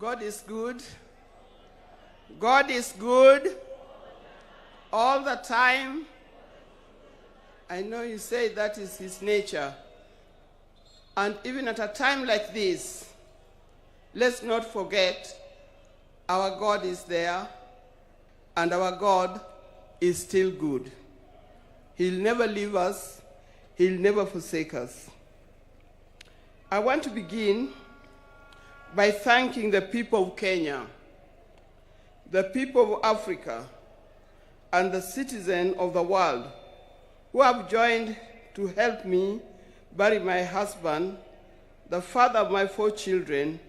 God is good. God is good all the time. I know you say that is his nature. And even at a time like this, let's not forget our God is there and our God is still good. He'll never leave us. He'll never forsake us. I want to begin by thanking the people of Kenya, the people of Africa, and the citizens of the world who have joined to help me bury my husband, the father of my 4 children,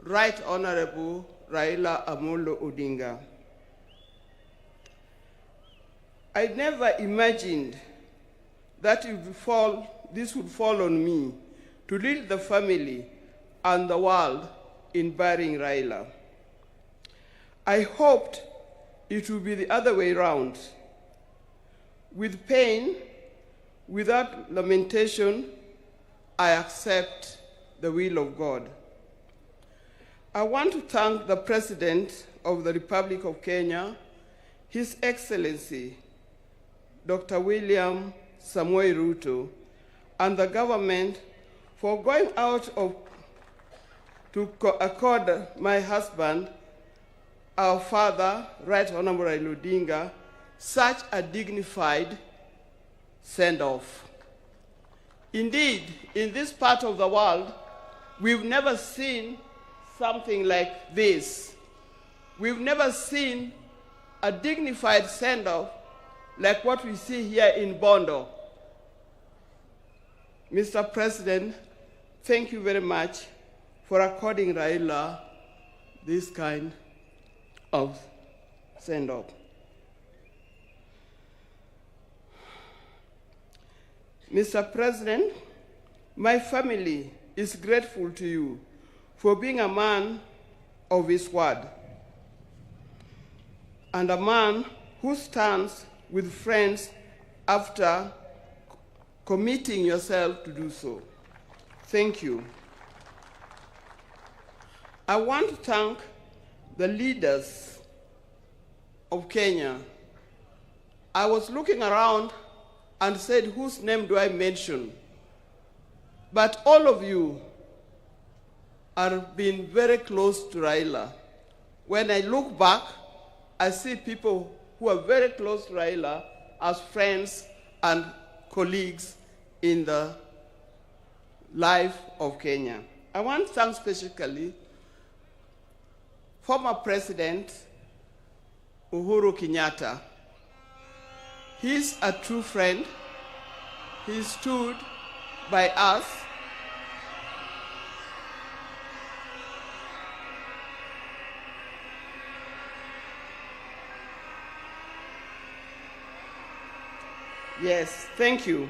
Right Honorable Raila Odinga. I never imagined that this would fall on me to lead the family and the world in burying Raila. I hoped it would be the other way around. With pain, without lamentation, I accept the will of God. I want to thank the President of the Republic of Kenya, His Excellency, Dr. William Samoei Ruto, and the government for going out to accord my husband, our father, Right Honorable Raila Odinga, such a dignified send-off. Indeed, in this part of the world, we've never seen something like this. We've never seen a dignified send-off like what we see here in Bondo. Mr. President, thank you very much for according Raila this kind of send-off. Mr. President, my family is grateful to you for being a man of his word and a man who stands with friends after committing yourself to do so. Thank you. I want to thank the leaders of Kenya. I was looking around and said, whose name do I mention? But all of you are being very close to Raila. When I look back, I see people who are very close to Raila as friends and colleagues in the life of Kenya. I want to thank specifically former President Uhuru Kenyatta. He's a true friend. He stood by us. Yes, thank you.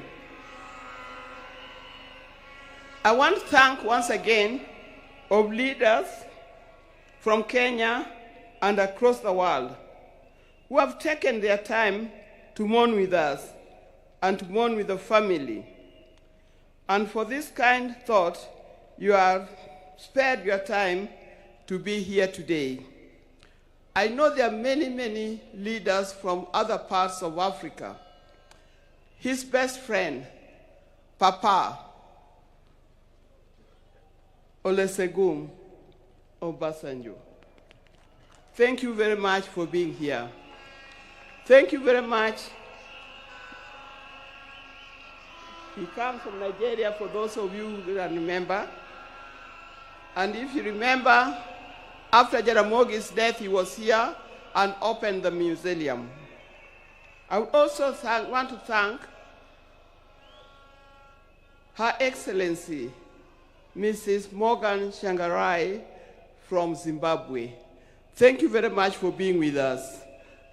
I want to thank once again of leaders from Kenya and across the world who have taken their time to mourn with us and to mourn with the family. And for this kind thought, you have spared your time to be here today. I know there are many, many leaders from other parts of Africa. His best friend, Papa Olusegun Obasanjo. Thank you very much for being here. Thank you very much. He comes from Nigeria, for those of you who don't remember. And if you remember, after Jaramogi's death, he was here and opened the museum. I would also want to thank Her Excellency, Mrs. Morgan Shangarai from Zimbabwe. Thank you very much for being with us.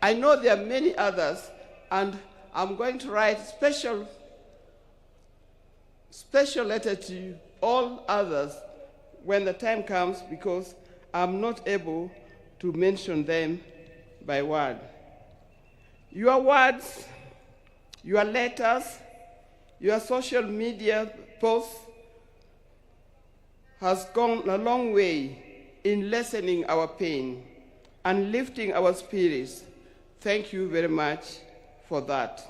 I know there are many others, and I'm going to write special letter to all others when the time comes, because I'm not able to mention them by word. Your words, your letters, your social media posts has gone a long way in lessening our pain and lifting our spirits. Thank you very much for that.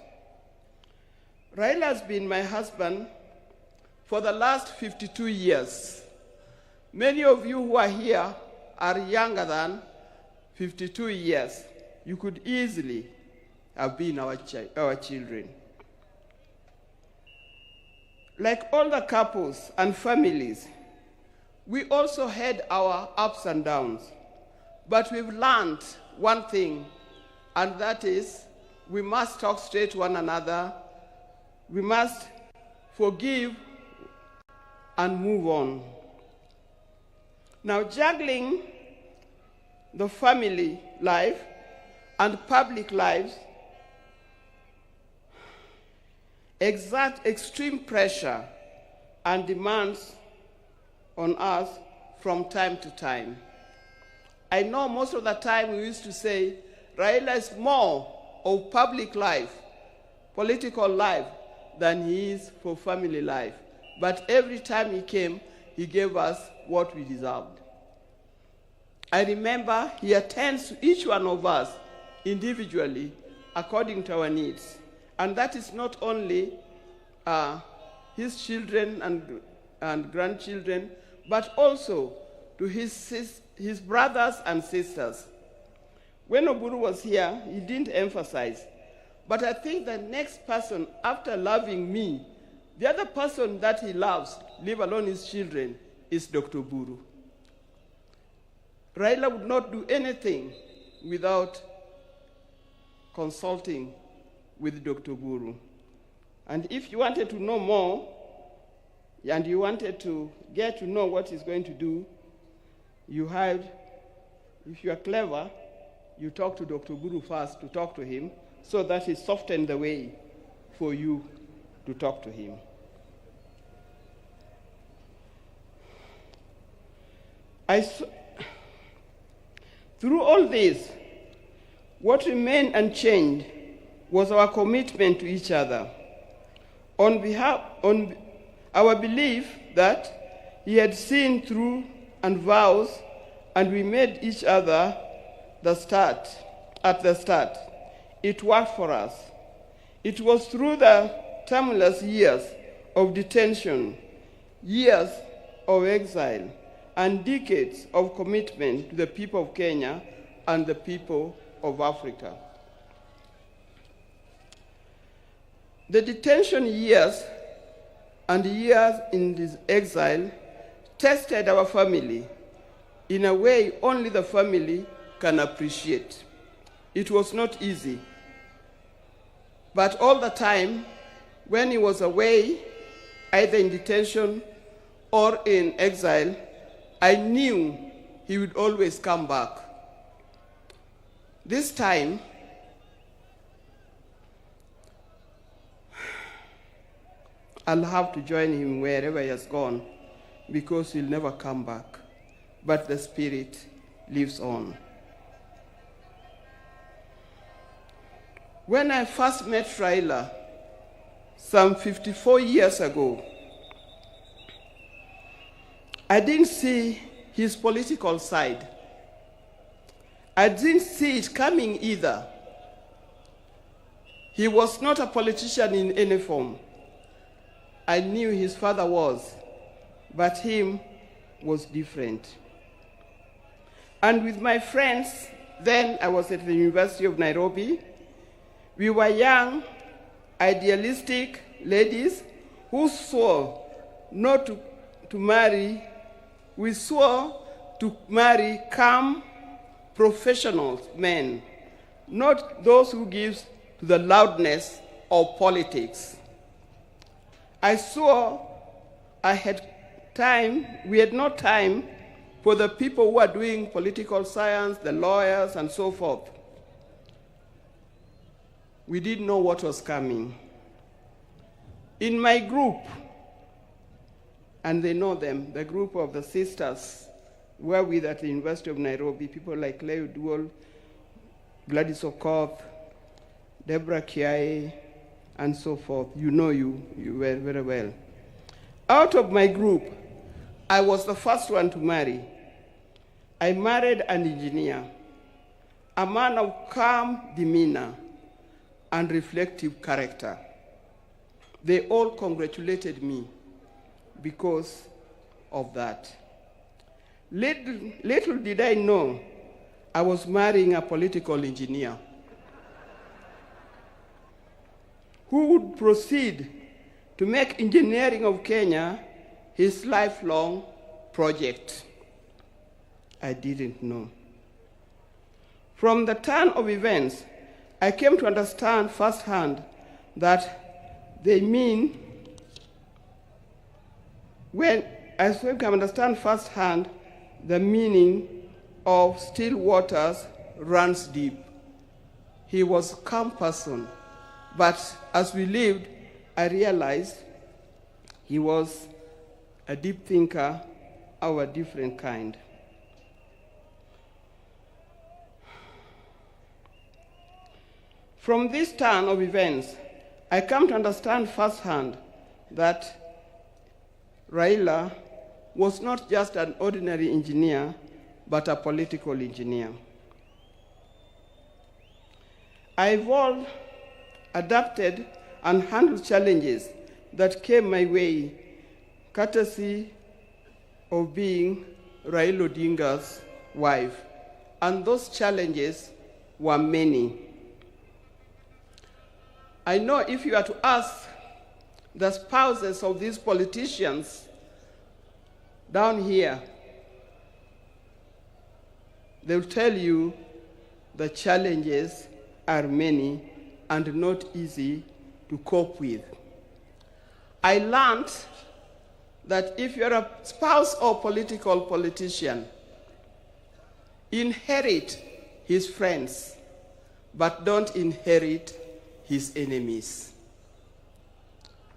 Raila has been my husband for the last 52 years. Many of you who are here are younger than 52 years. You could easily have been our children. Like all the couples and families, we also had our ups and downs. But we've learned one thing, and that is we must talk straight to one another. We must forgive and move on. Now, juggling the family life and public lives exert extreme pressure and demands on us from time to time. I know most of the time we used to say Raila is more of public life, political life, than he is for family life. But every time he came, he gave us what we deserved. I remember he attends to each one of us individually according to our needs. And that is not only his children and grandchildren, but also to his brothers and sisters. When Oburu was here, he didn't emphasize. But I think the next person, after loving me, the other person that he loves, leave alone his children, is Dr. Oburu. Raila would not do anything without consulting with Dr. Oburu. And if you wanted to know more, and you wanted to get to know what he's going to do, if you are clever, you talk to Dr. Oburu first to talk to him, so that he softened the way for you to talk to him. Through all this, what remained unchanged was our commitment to each other. On our belief that he had seen through and vows, and we made each other at the start. It worked for us. It was through the tumultuous years of detention, years of exile, and decades of commitment to the people of Kenya and the people of Africa. The detention years and years in this exile tested our family in a way only the family can appreciate. It was not easy. But all the time, when he was away, either in detention or in exile, I knew he would always come back. This time, I'll have to join him wherever he has gone, because he'll never come back. But the spirit lives on. When I first met Raila, some 54 years ago, I didn't see his political side. I didn't see it coming either. He was not a politician in any form. I knew his father was, but him was different. And with my friends, then I was at the University of Nairobi, we were young, idealistic ladies who swore not to marry. We swore to marry calm, professional men, not those who give to the loudness of politics. I swore we had no time for the people who are doing political science, the lawyers, and so forth. We didn't know what was coming. In my group, and they know them, the group of the sisters were with at the University of Nairobi, people like Leo Duol, Gladys Okoth, Deborah Kiai, and so forth. You know you very, very well. Out of my group, I was the first one to marry. I married an engineer, a man of calm demeanor and reflective character. They all congratulated me because of that. Little did I know I was marrying a political engineer who would proceed to make engineering of Kenya his lifelong project. I didn't know. From the turn of events, I came to understand firsthand that they mean, I came to understand firsthand the meaning of still waters runs deep. He was a calm person, but as we lived, I realized he was a deep thinker of a different kind. From this turn of events, I come to understand firsthand that Raila was not just an ordinary engineer, but a political engineer. I evolved, adapted, and handled challenges that came my way, courtesy of being Raila Odinga's wife. And those challenges were many. I know if you are to ask the spouses of these politicians down here, they will tell you the challenges are many and not easy to cope with. I learned that if you're a spouse or political politician, inherit his friends, but don't inherit his enemies.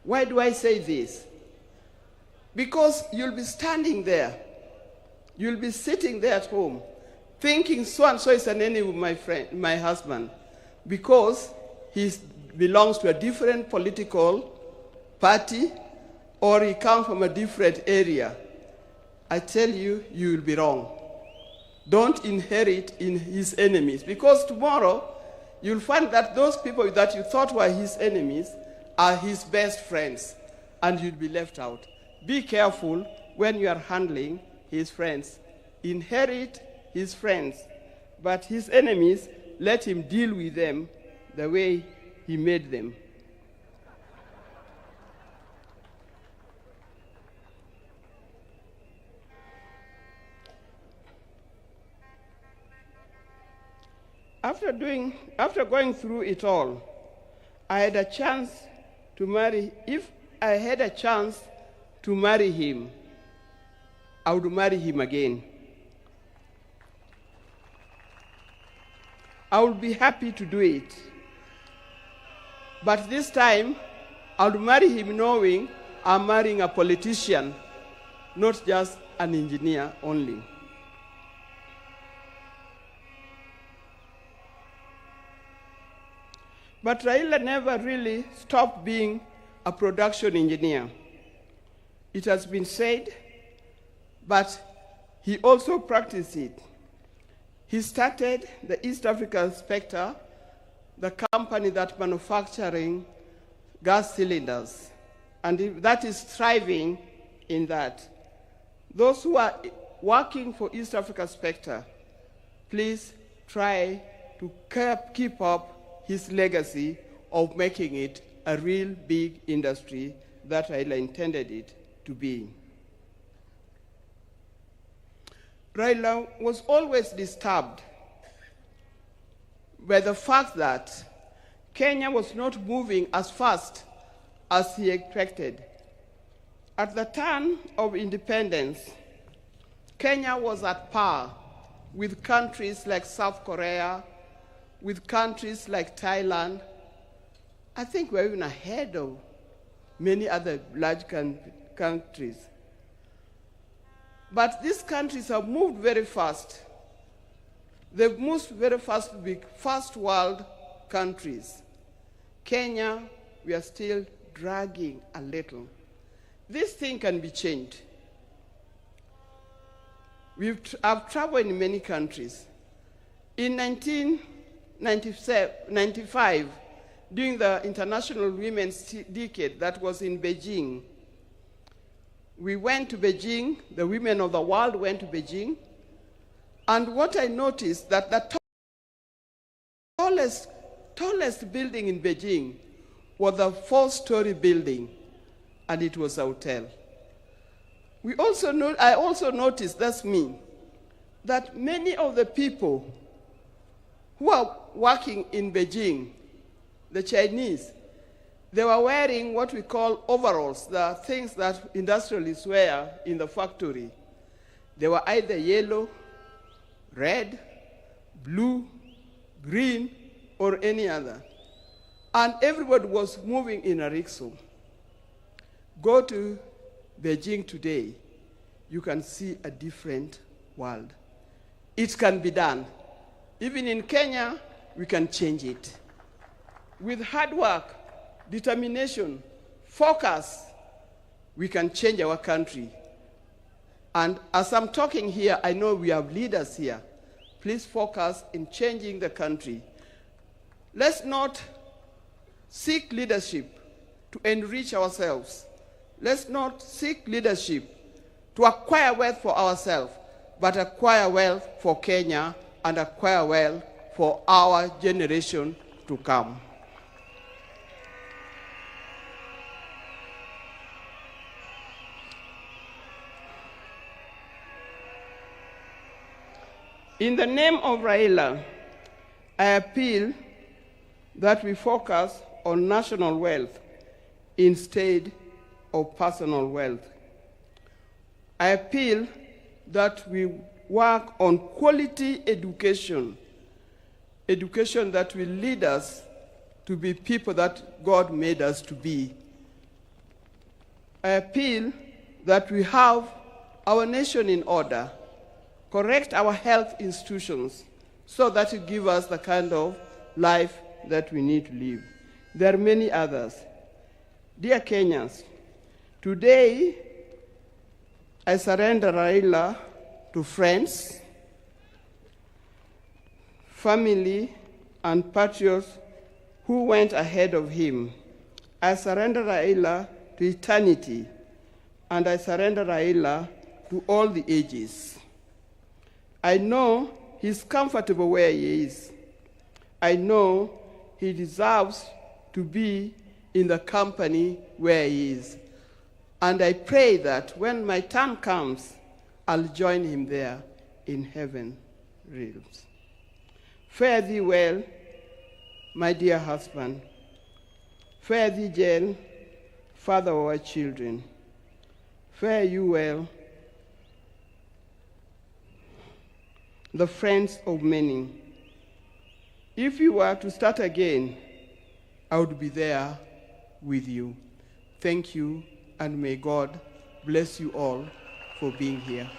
Why do I say this? Because you'll be standing there, you'll be sitting there at home, thinking so-and-so is an enemy of my husband, because he belongs to a different political party, or he comes from a different area. I tell you, you will be wrong. Don't inherit in his enemies, because tomorrow you'll find that those people that you thought were his enemies are his best friends, and you'll be left out. Be careful when you are handling his friends. Inherit his friends, but his enemies, let him deal with them the way he made them. After going through it all, I had a chance to marry. If I had a chance to marry him, I would marry him again. I would be happy to do it. But this time, I would marry him knowing I'm marrying a politician, not just an engineer only. But Raila never really stopped being a production engineer. It has been said, but he also practiced it. He started the East Africa Spectre, the company that manufacturing gas cylinders, and that is thriving in that. Those who are working for East Africa Spectre, please try to keep up his legacy of making it a real big industry that Raila intended it to be. Raila was always disturbed by the fact that Kenya was not moving as fast as he expected. At the turn of independence, Kenya was at par with countries like South Korea, with countries like Thailand. I think we're even ahead of many other large countries. But these countries have moved very fast. They've moved very fast to be first world countries. Kenya, we are still dragging a little. This thing can be changed. I've traveled in many countries. In 1995, during the International Women's Decade that was in Beijing, we went to Beijing, the women of the world went to Beijing, and what I noticed that the tallest building in Beijing was a 4-story building, and it was a hotel. I also noticed, that's me, that many of the people who are working in Beijing, the Chinese, they were wearing what we call overalls, the things that industrialists wear in the factory. They were either yellow, red, blue, green, or any other. And everybody was moving in a rickshaw. Go to Beijing today, you can see a different world. It can be done. Even in Kenya, we can change it. With hard work, determination, focus, we can change our country. And as I'm talking here, I know we have leaders here. Please focus in changing the country. Let's not seek leadership to enrich ourselves. Let's not seek leadership to acquire wealth for ourselves, but acquire wealth for Kenya and acquire wealth for our generation to come. In the name of Raila, I appeal that we focus on national wealth instead of personal wealth. I appeal that we work on quality education, education that will lead us to be people that God made us to be. I appeal that we have our nation in order, correct our health institutions so that it gives us the kind of life that we need to live. There are many others. Dear Kenyans, today I surrender Raila to friends, family, and patriots who went ahead of him. I surrender Raila to eternity, and I surrender Raila to all the ages. I know he's comfortable where he is. I know he deserves to be in the company where he is. And I pray that when my time comes, I'll join him there in heaven realms. Fare thee well, my dear husband. Fare thee well, father of our children. Fare you well, the friends of many. If you were to start again, I would be there with you. Thank you, and may God bless you all for being here.